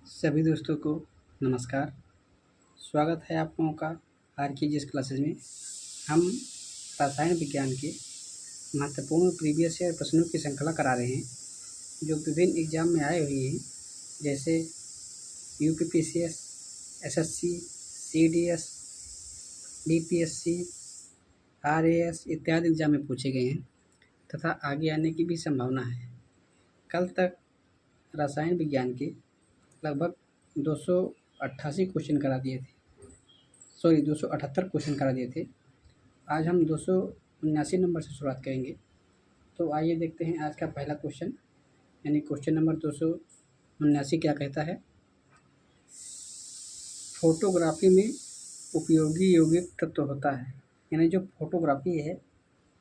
सभी दोस्तों को नमस्कार। स्वागत है आप लोगों का आरकेजीएस क्लासेस में। हम रसायन विज्ञान के महत्वपूर्ण प्रीवियस ईयर प्रश्नों की श्रृंखला करा रहे हैं जो विभिन्न एग्जाम में आए हुए हैं, जैसे UPPCS, SSC, CDS, BPSC, RAS इत्यादि एग्जाम में पूछे गए हैं तथा आगे आने की भी संभावना है। कल तक रसायन विज्ञान के लगभग 288 क्वेश्चन करा दिए थे, 278 क्वेश्चन करा दिए थे। आज हम 279 नंबर से शुरुआत करेंगे। तो आइए देखते हैं आज का पहला क्वेश्चन, यानी क्वेश्चन नंबर 279 क्या कहता है। फोटोग्राफी में उपयोगी यौगिक तत्व होता है, यानी जो फोटोग्राफी है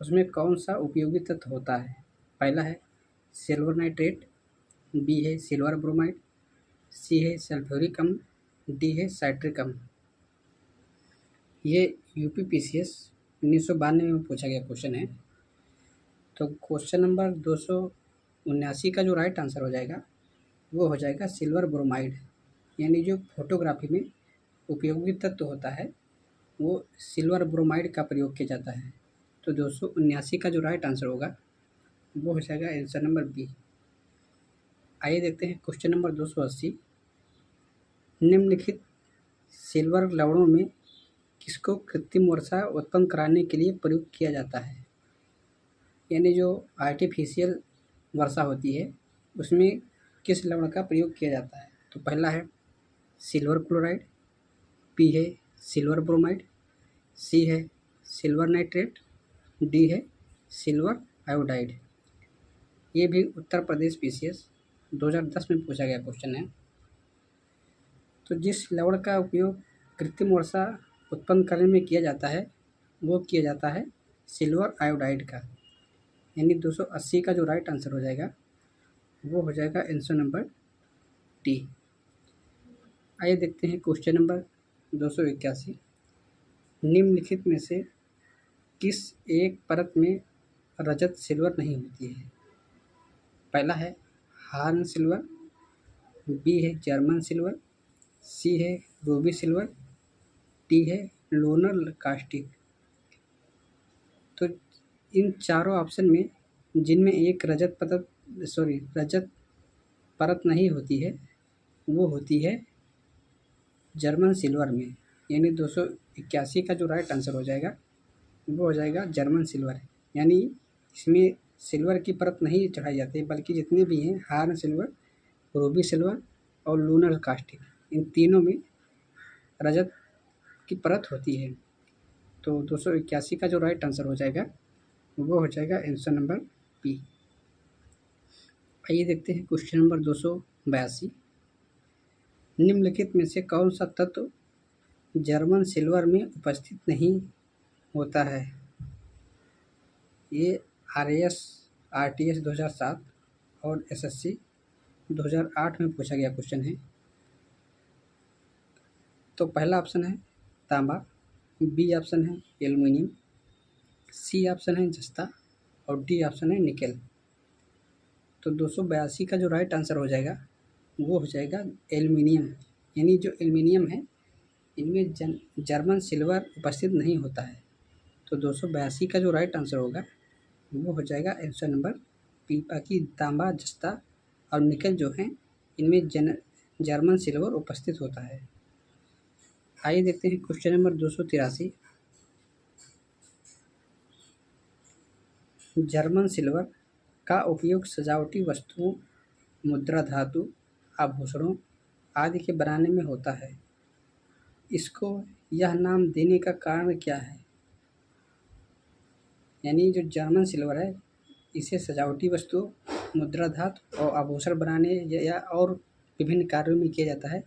उसमें कौन सा उपयोगी तत्व होता है। पहला है सिल्वर नाइट्रेट, बी है सिल्वर ब्रोमाइड, सी है सल्फ्यूरिक अम्ल, डी है साइट्रिक अम्ल। ये यूपीपीसीएस 1992 में पूछा गया क्वेश्चन है। तो क्वेश्चन नंबर 279 का जो राइट आंसर हो जाएगा वो हो जाएगा सिल्वर ब्रोमाइड, यानी जो फोटोग्राफी में उपयोगी तत्व होता है वो सिल्वर ब्रोमाइड का प्रयोग किया जाता है। तो 279 का जो राइट आंसर होगा वो हो जाएगा आंसर नंबर बी। आइए देखते हैं क्वेश्चन नंबर 280। निम्नलिखित सिल्वर लवणों में किसको कृत्रिम वर्षा उत्पन्न कराने के लिए प्रयोग किया जाता है, यानी जो आर्टिफिशियल वर्षा होती है उसमें किस लवण का प्रयोग किया जाता है। तो पहला है सिल्वर क्लोराइड, बी है सिल्वर ब्रोमाइड, सी है सिल्वर नाइट्रेट, डी है सिल्वर आयोडाइड। ये भी उत्तर प्रदेश पीसीएस 2010 में पूछा गया क्वेश्चन है। तो जिस लवण का उपयोग कृत्रिम वर्षा उत्पन्न करने में किया जाता है वो किया जाता है सिल्वर आयोडाइड का, यानी 280 का जो राइट आंसर हो जाएगा वो हो जाएगा आंसर नंबर डी। आइए देखते हैं क्वेश्चन नंबर 281। निम्नलिखित में से किस एक परत में रजत सिल्वर नहीं होती है। पहला है हार्न सिल्वर, बी है जर्मन सिल्वर, सी है रूबी सिल्वर, डी है लोनर कास्टिक। तो इन चारों ऑप्शन में जिनमें एक रजत परत नहीं होती है वो होती है जर्मन सिल्वर में, यानी 281 का जो राइट आंसर हो जाएगा वो हो जाएगा जर्मन सिल्वर, यानी इसमें सिल्वर की परत नहीं चढ़ाई जाती बल्कि जितने भी हैं हार्न सिल्वर, रूबी सिल्वर और लूनर कास्टिक, इन तीनों में रजत की परत होती है। तो 281 का जो राइट आंसर हो जाएगा वो हो जाएगा आंसर नंबर बी। आइए देखते हैं क्वेश्चन नंबर 282। निम्नलिखित में से कौन सा तत्व जर्मन सिल्वर में उपस्थित नहीं होता है। ये आरटीएस 2007 और एसएससी 2008 में पूछा गया क्वेश्चन है। तो पहला ऑप्शन है तांबा, बी ऑप्शन है एल्युमिनियम, सी ऑप्शन है जस्ता और डी ऑप्शन है निकेल। तो 282 का जो राइट आंसर हो जाएगा वो हो जाएगा एल्युमिनियम, यानी जो एल्युमिनियम है इनमें जर्मन सिल्वर उपस्थित नहीं होता है। तो 282 का जो राइट आंसर होगा वो हो जाएगा आंसर नंबर बी। बाकी तांबा, जस्ता और निकेल जो हैं इनमें जर्मन सिल्वर उपस्थित होता है। आइए देखते हैं क्वेश्चन नंबर 283। जर्मन सिल्वर का उपयोग सजावटी वस्तुओं, मुद्रा धातु, आभूषणों आदि के बनाने में होता है। इसको यह नाम देने का कारण क्या है, यानी जो जर्मन सिल्वर है इसे सजावटी वस्तुओं, मुद्रा धातु और आभूषण बनाने या और विभिन्न कार्यों में किया जाता है।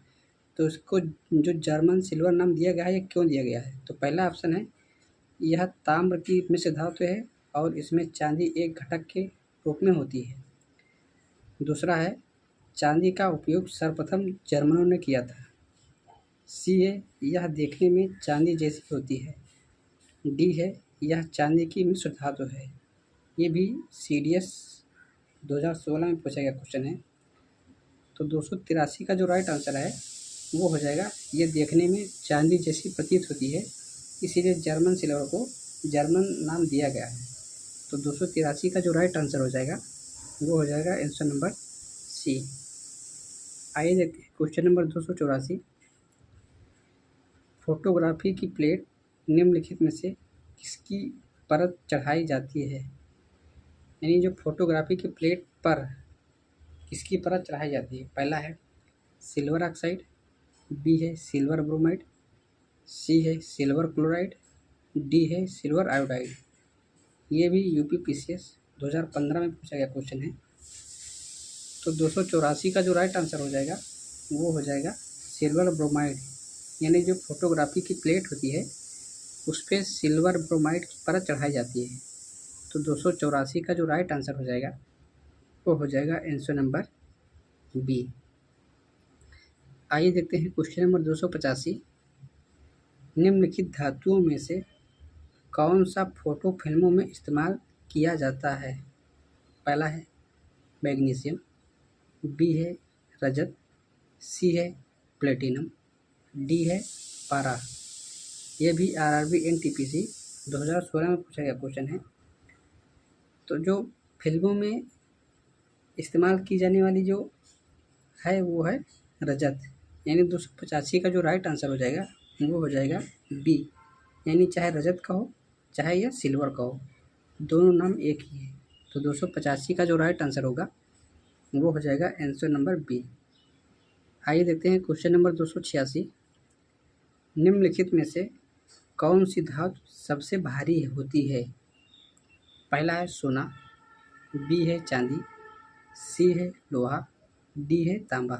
तो इसको जो जर्मन सिल्वर नाम दिया गया है ये क्यों दिया गया है। तो पहला ऑप्शन है यह ताम्र की मिश्र धातु है और इसमें चांदी एक घटक के रूप में होती है। दूसरा है चांदी का उपयोग सर्वप्रथम जर्मनों ने किया था। सी है यह देखने में चांदी जैसी होती है। डी है यह चांदी की मिश्र धातु है। ये भी सीडीएस 2016 में पूछा गया क्वेश्चन है। तो 283 का जो राइट आंसर है वो हो जाएगा, ये देखने में चांदी जैसी प्रतीत होती है, इसीलिए जर्मन सिल्वर को जर्मन नाम दिया गया है। तो 283 का जो राइट आंसर हो जाएगा वो हो जाएगा आंसर नंबर सी। आइए देखते हैं क्वेश्चन नंबर 284। फोटोग्राफी की प्लेट निम्नलिखित में से किसकी परत चढ़ाई जाती है? यानी जो फोटोग्राफी की प्लेट पर किसकी परत चढ़ाई जाती है? पहला है सिल्वर ऑक्साइड, बी है सिल्वर ब्रोमाइड, सी है सिल्वर क्लोराइड, डी है सिल्वर आयोडाइड। ये भी यूपीपीसीएस 2015 में पूछा गया क्वेश्चन है। तो 284 का जो राइट आंसर हो जाएगा वो हो जाएगा सिल्वर ब्रोमाइड। यानी जो फोटोग्राफी की प्लेट होती है उस पर सिल्वर ब्रोमाइड की परत चढ़ाई जाती है। तो 284 का जो राइट आंसर हो जाएगा वो हो जाएगा आंसर नंबर बी। आइए देखते हैं क्वेश्चन नंबर 285। निम्नलिखित धातुओं में से कौन सा फोटो फिल्मों में इस्तेमाल किया जाता है? पहला है मैग्नीशियम, बी है रजत, सी है प्लेटिनम, डी है पारा। ये भी आरआरबी एनटीपीसी 2016 में पूछा गया क्वेश्चन है। तो जो फिल्मों में इस्तेमाल की जाने वाली जो है वो है रजत। यानी 285 का जो राइट आंसर हो जाएगा वो हो जाएगा बी। यानी चाहे रजत का हो चाहे या सिल्वर का हो, दोनों नाम एक ही है। तो 285 का जो राइट आंसर होगा वो हो जाएगा आंसर नंबर बी। आइए देखते हैं क्वेश्चन नंबर 286। निम्नलिखित में से कौन सी धातु सबसे भारी होती है? पहला है सोना, बी है चांदी, सी है लोहा, डी है तांबा।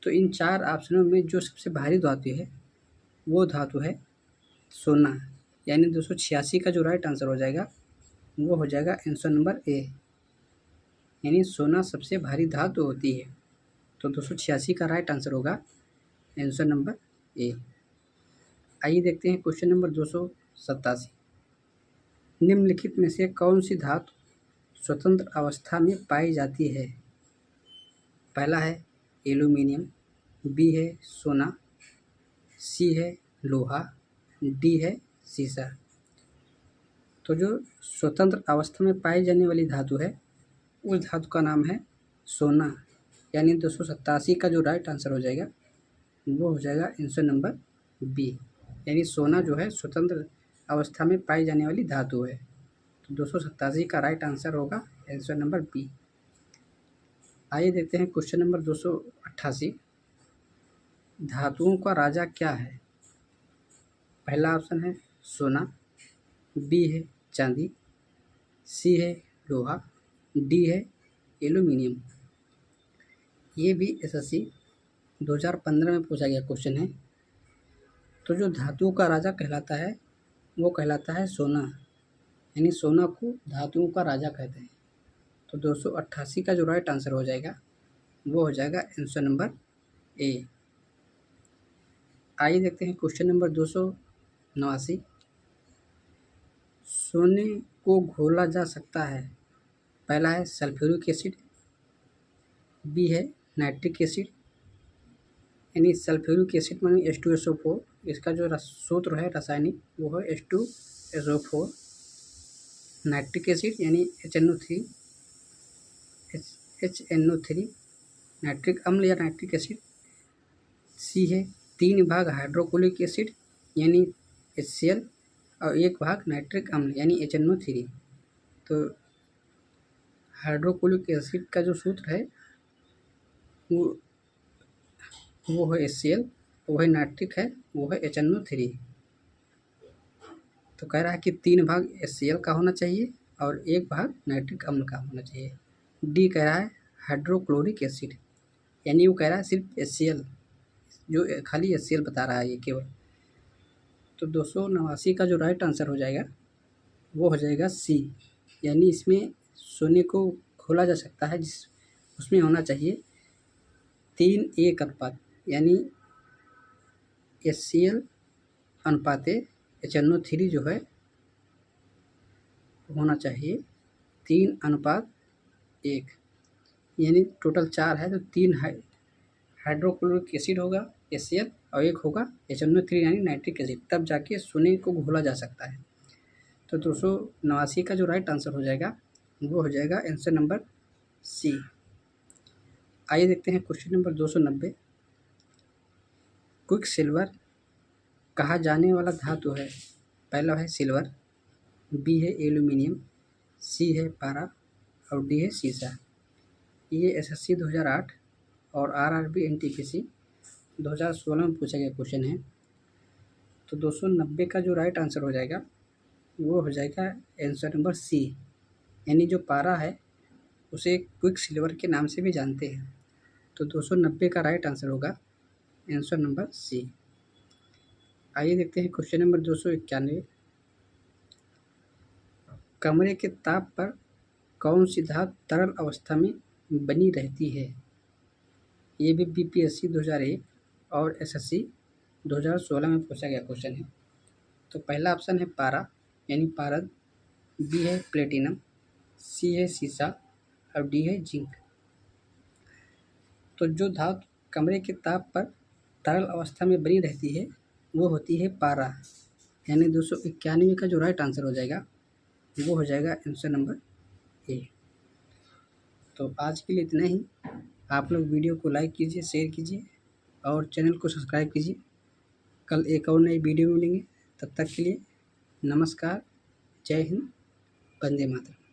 तो इन चार ऑप्शनों में जो सबसे भारी धातु है वो धातु है सोना। यानी 286 का जो राइट आंसर हो जाएगा वो हो जाएगा आंसर नंबर ए। यानी सोना सबसे भारी धातु होती है। तो 286 का राइट आंसर होगा आंसर नंबर ए। आइए देखते हैं क्वेश्चन नंबर 287। निम्नलिखित में से कौन सी धातु स्वतंत्र अवस्था में पाई जाती है? पहला है एल्यूमिनियम, बी है सोना, सी है लोहा, डी है सीसा। तो जो स्वतंत्र अवस्था में पाई जाने वाली धातु है उस धातु का नाम है सोना। यानी 287 का जो राइट आंसर हो जाएगा वो हो जाएगा आंसर नंबर बी। यानी सोना जो है स्वतंत्र अवस्था में पाई जाने वाली धातु है। तो 287 का राइट आंसर होगा आंसर नंबर बी। आइए देखते हैं क्वेश्चन नंबर 288। धातुओं का राजा क्या है? पहला ऑप्शन है सोना, बी है चांदी, सी है लोहा, डी है एल्यूमिनियम। ये भी एसएससी 2015 में पूछा गया क्वेश्चन है। तो जो धातुओं का राजा कहलाता है वो कहलाता है सोना। यानी सोना को धातुओं का राजा कहते हैं। तो 288 का जो राइट आंसर हो जाएगा वो हो जाएगा आंसर नंबर ए। आइए देखते हैं क्वेश्चन नंबर 289। सोने को घोला जा सकता है। पहला है सल्फ्यूरिक एसिड, बी है नाइट्रिक एसिड। यानी सल्फ्यूरिक एसिड माने H2SO4। इसका जो सूत्र है रासायनिक वो है H2SO4। नाइट्रिक एसिड यानी HNO3 नाइट्रिक अम्ल या नाइट्रिक एसिड। सी है 3 भाग हाइड्रोक्लोरिक एसिड यानी HCl और 1 भाग नाइट्रिक अम्ल यानी HNO3। तो हाइड्रोक्लोरिक एसिड का जो सूत्र है वो है HCl, वो है नाइट्रिक है वो है HNO3। तो कह रहा है कि 3 भाग HCl का होना चाहिए और 1 भाग नाइट्रिक अम्ल का होना चाहिए। डी कह रहा है हाइड्रोक्लोरिक एसिड। यानी वो कह रहा है सिर्फ HCl, जो खाली HCl बता रहा है ये केवल। तो 289 का जो राइट आंसर हो जाएगा वो हो जाएगा सी। यानी इसमें सोने को खोला जा सकता है जिस उसमें होना चाहिए 3:1 अनुपात। यानी HCl अनुपात HNO3 जो है होना चाहिए 3:1। यानी टोटल 4 है तो 3 हाइड्रोक्लोरिक एसिड होगा HCl और एक होगा HNO3 यानी नाइट्रिक एसिड, तब जाके सोने को घोला जा सकता है। तो 289 का जो राइट आंसर हो जाएगा वो हो जाएगा आंसर नंबर सी। आइए देखते हैं क्वेश्चन नंबर 290। क्विक सिल्वर कहा जाने वाला धातु है। पहला है सिल्वर, बी है एल्यूमिनियम, सी है पारा और डी है सीसा। ये SSC 2008 और RRB NTPC 2016 में पूछा गया क्वेश्चन है। तो 290 का जो राइट आंसर हो जाएगा वो हो जाएगा आंसर नंबर सी, यानी जो पारा है उसे क्विक सिल्वर के नाम से भी जानते हैं। तो 290 का राइट आंसर होगा आंसर नंबर सी। आइए देखते हैं क्वेश्चन नंबर 291। कमरे के ताप पर कौन सी धातु तरल अवस्था में बनी रहती है। ये भी BPSC 2001 और SSC 2016 में पूछा गया क्वेश्चन है। तो पहला ऑप्शन है पारा यानी पारद, बी है प्लेटिनम, सी है सीसा और डी है जिंक। तो जो धातु कमरे के ताप पर तरल अवस्था में बनी रहती है वो होती है पारा, यानी 291 का जो राइट आंसर हो जाएगा वो हो जाएगा आंसर नंबर ए। तो आज के लिए इतना ही। आप लोग वीडियो को लाइक कीजिए, शेयर कीजिए और चैनल को सब्सक्राइब कीजिए। कल एक और नई वीडियो मिलेंगे, तब तक के लिए नमस्कार, जय हिंद, वंदे मातरम।